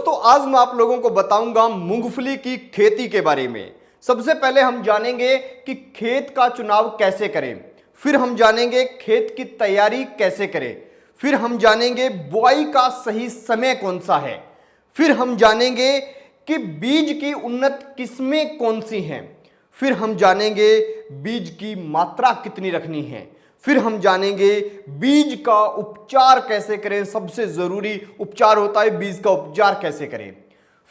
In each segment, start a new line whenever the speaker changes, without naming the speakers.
दोस्तों आज मैं आप लोगों को बताऊंगा मूंगफली की खेती के बारे में। सबसे पहले हम जानेंगे कि खेत का चुनाव कैसे करें, फिर हम जानेंगे खेत की तैयारी कैसे करें, फिर हम जानेंगे बुआई का सही समय कौन सा है, फिर हम जानेंगे कि बीज की उन्नत किस्में कौन सी हैं, फिर हम जानेंगे बीज की मात्रा कितनी रखनी है, फिर हम जानेंगे बीज का उपचार कैसे करें, सबसे जरूरी उपचार होता है बीज का उपचार कैसे करें,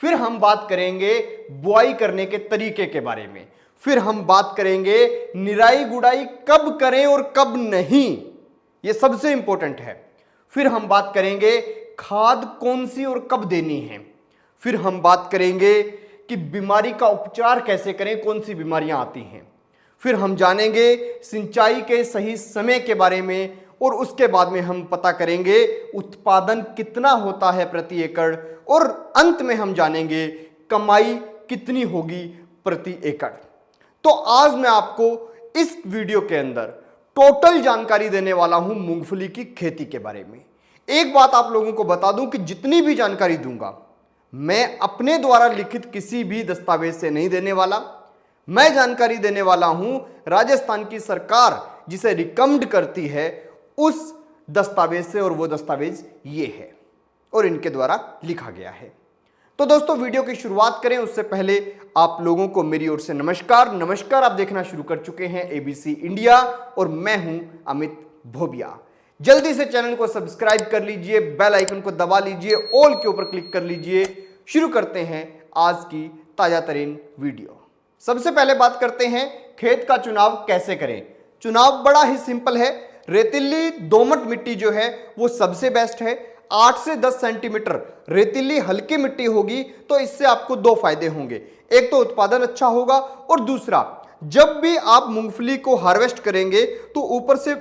फिर हम बात करेंगे बुआई करने के तरीके के बारे में, फिर हम बात करेंगे निराई गुड़ाई कब करें और कब नहीं, यह सबसे इंपॉर्टेंट है, फिर हम बात करेंगे खाद कौन सी और कब देनी है, फिर हम बात करेंगे कि बीमारी का उपचार कैसे करें, कौन सी बीमारियां आती हैं, फिर हम जानेंगे सिंचाई के सही समय के बारे में और उसके बाद में हम पता करेंगे उत्पादन कितना होता है प्रति एकड़ और अंत में हम जानेंगे कमाई कितनी होगी प्रति एकड़। तो आज मैं आपको इस वीडियो के अंदर टोटल जानकारी देने वाला हूं मूंगफली की खेती के बारे में। एक बात आप लोगों को बता दूं कि जितनी भी जानकारी दूंगा मैं अपने द्वारा लिखित किसी भी दस्तावेज से नहीं देने वाला, मैं जानकारी देने वाला हूं राजस्थान की सरकार जिसे रिकमेंड करती है उस दस्तावेज से, और वो दस्तावेज ये है और इनके द्वारा लिखा गया है। तो दोस्तों वीडियो की शुरुआत करें उससे पहले आप लोगों को मेरी ओर से नमस्कार। आप देखना शुरू कर चुके हैं एबीसी इंडिया और मैं हूं अमित भोबिया। जल्दी से चैनल को सब्सक्राइब कर लीजिए, बेल आइकन को दबा लीजिए, ऑल के ऊपर क्लिक कर लीजिए। शुरू करते हैं आज की ताजा तरीन वीडियो। सबसे पहले बात करते हैं खेत का चुनाव कैसे करें। चुनाव बड़ा ही सिंपल है। रेतीली दोमट मिट्टी जो है वो सबसे बेस्ट है। 8 से 10 सेंटीमीटर रेतीली हल्की मिट्टी होगी तो इससे आपको दो फायदे होंगे। एक तो उत्पादन अच्छा होगा और दूसरा जब भी आप मूंगफली को हार्वेस्ट करेंगे तो ऊपर से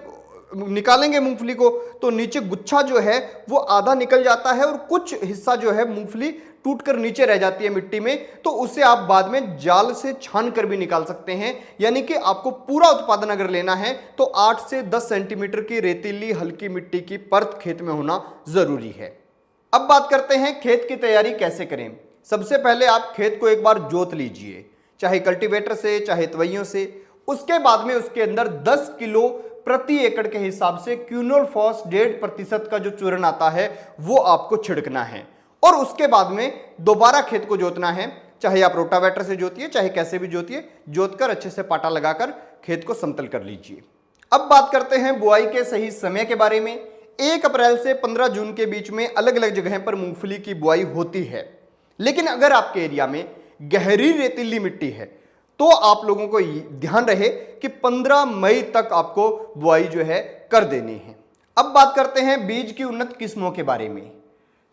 निकालेंगे मूंगफली को तो नीचे गुच्छा जो है वो आधा निकल जाता है और कुछ हिस्सा जो है मूंगफली टूटकर नीचे रह जाती है मिट्टी में, तो उसे आप बाद में जाल से छान कर भी निकाल सकते हैं। यानी कि आपको पूरा उत्पादन अगर लेना है तो 8 से 10 सेंटीमीटर की रेतीली हल्की मिट्टी की परत खेत में होना जरूरी है। अब बात करते हैं खेत की तैयारी कैसे करें। सबसे पहले आप खेत को एक बार जोत लीजिए, चाहे कल्टीवेटर से चाहे तवैयों से। उसके बाद में उसके अंदर 10 किलो प्रति एकड़ के हिसाब से क्यूनोलफॉस 1.5% का जो चूर्ण आता है वो आपको छिड़कना है और उसके बाद में दोबारा खेत को जोतना है। चाहे आप रोटावेटर से जोतिए चाहे कैसे भी जोतिए, जोतकर अच्छे से पाटा लगाकर खेत को समतल कर लीजिए। अब बात करते हैं बुआई के सही समय के बारे में। 1 अप्रैल से 15 जून के बीच में अलग अलग जगह पर मूंगफली की बुआई होती है, लेकिन अगर आपके एरिया में गहरी रेतीली मिट्टी है तो आप लोगों को ध्यान रहे कि 15 मई तक आपको बुआई जो है कर देनी है। अब बात करते हैं बीज की उन्नत किस्मों के बारे में।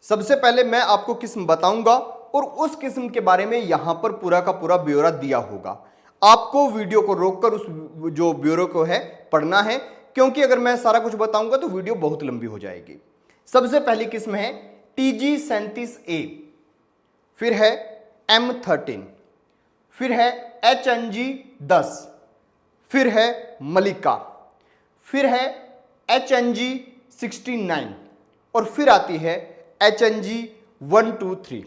सबसे पहले मैं आपको किस्म बताऊंगा और उस किस्म के बारे में यहां पर पूरा का पूरा ब्यौरा दिया होगा। आपको वीडियो को रोककर उस जो ब्यौरे को है पढ़ना है, क्योंकि अगर मैं सारा कुछ बताऊंगा तो वीडियो बहुत लंबी हो जाएगी। सबसे पहली किस्म है TG37A, फिर है M13, फिर है HNG10, फिर है मलिका, फिर है HNG69 और फिर आती है HNG123।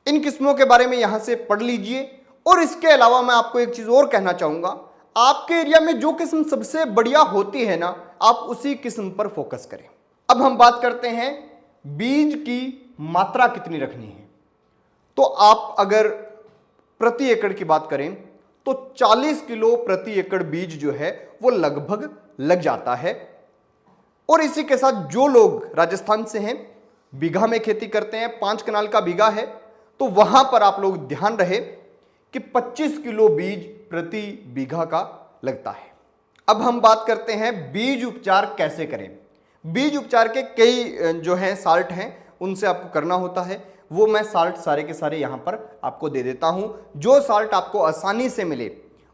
इन किस्मों के बारे में यहां से पढ़ लीजिए। और इसके अलावा मैं आपको एक चीज और कहना चाहूंगा, आपके एरिया में जो किस्म सबसे बढ़िया होती है ना, आप उसी किस्म पर फोकस करें। अब हम बात करते हैं बीज की मात्रा कितनी रखनी है। तो आप अगर प्रति एकड़ की बात करें तो 40 किलो प्रति एकड़ बीज जो है वो लगभग लग जाता है। और इसी के साथ जो लोग राजस्थान से हैं, बीघा में खेती करते हैं, 5 कनाल का बीघा है, तो वहां पर आप लोग ध्यान रहे कि 25 किलो बीज प्रति बीघा का लगता है। अब हम बात करते हैं बीज उपचार कैसे करें। बीज उपचार के कई जो हैं साल्ट हैं उनसे आपको करना होता है, वो मैं साल्ट सारे के सारे यहां पर आपको दे देता हूं। जो साल्ट आपको आसानी से मिले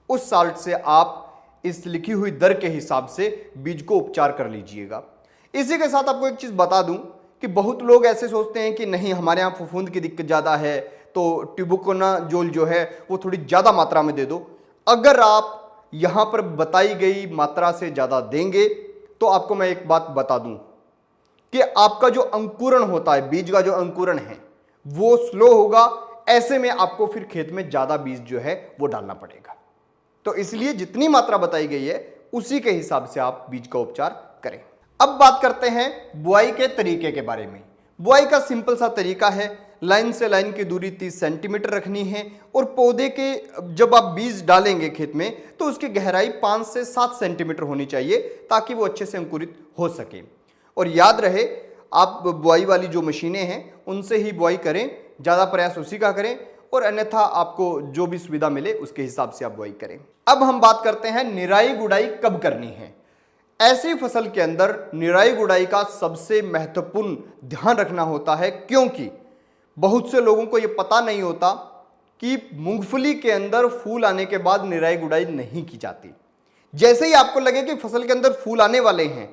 उस साल्ट से आप इस लिखी हुई दर के हिसाब से बीज को उपचार कर लीजिएगा। इसी के साथ आपको एक चीज बता दूं कि बहुत लोग ऐसे सोचते हैं कि नहीं हमारे यहाँ फफूंद की दिक्कत ज़्यादा है तो ट्यूबोकोनाजोल जो है वो थोड़ी ज़्यादा मात्रा में दे दो। अगर आप यहाँ पर बताई गई मात्रा से ज़्यादा देंगे तो आपको मैं एक बात बता दूं कि आपका जो अंकुरण होता है, बीज का जो अंकुरण है वो स्लो होगा। ऐसे में आपको फिर खेत में ज्यादा बीज जो है वो डालना पड़ेगा। तो इसलिए जितनी मात्रा बताई गई है उसी के हिसाब से आप बीज का उपचार करें। अब बात करते हैं बुआई के तरीके के बारे में। बुआई का सिंपल सा तरीका है, लाइन से लाइन की दूरी 30 सेंटीमीटर रखनी है और पौधे के जब आप बीज डालेंगे खेत में तो उसकी गहराई 5 से 7 सेंटीमीटर होनी चाहिए ताकि वो अच्छे से अंकुरित हो सके। और याद रहे, आप बुआई वाली जो मशीनें हैं उनसे ही बुआई करें, ज़्यादा प्रयास उसी का करें, और अन्यथा आपको जो भी सुविधा मिले उसके हिसाब से आप बुआई करें। अब हम बात करते हैं निराई गुड़ाई कब करनी है। ऐसी फसल के अंदर निराई गुड़ाई का सबसे महत्वपूर्ण ध्यान रखना होता है, क्योंकि बहुत से लोगों को यह पता नहीं होता कि मूंगफली के अंदर फूल आने के बाद निराई गुड़ाई नहीं की जाती। जैसे ही आपको लगे कि फसल के अंदर फूल आने वाले हैं,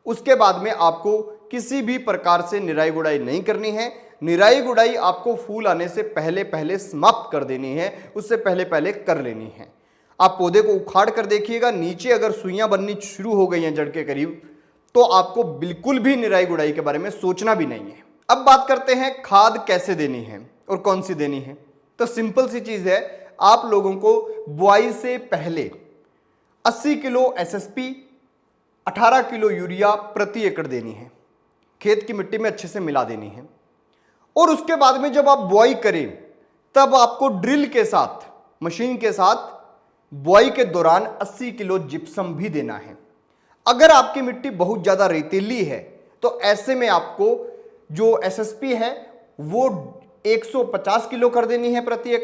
उसके बाद में आपको किसी भी प्रकार से निराई गुड़ाई नहीं करनी है। निराई गुड़ाई आपको फूल आने से पहले पहले समाप्त कर देनी है, उससे पहले पहले कर लेनी है। आप पौधे को उखाड़ कर देखिएगा, नीचे अगर सुइयां बननी शुरू हो गई हैं जड़ के करीब, तो आपको बिल्कुल भी निराई गुड़ाई के बारे में सोचना भी नहीं है। अब बात करते हैं खाद कैसे देनी है और कौन सी देनी है। तो सिंपल सी चीज है, आप लोगों को बुआई से पहले 80 किलो एसएसपी, 18 किलो यूरिया प्रति एकड़ देनी है। खेत की मिट्टी में अच्छे से मिला देनी है। और उसके बाद में जब आप बुआई करें तब आपको ड्रिल के साथ, मशीन के साथ बुआई के दौरान 80 किलो जिप्सम भी देना है। अगर आपकी मिट्टी बहुत ज्यादा रेतीली है तो ऐसे में आपको जो एसएसपी है वो 150 किलो कर देनी है प्रति एकड़।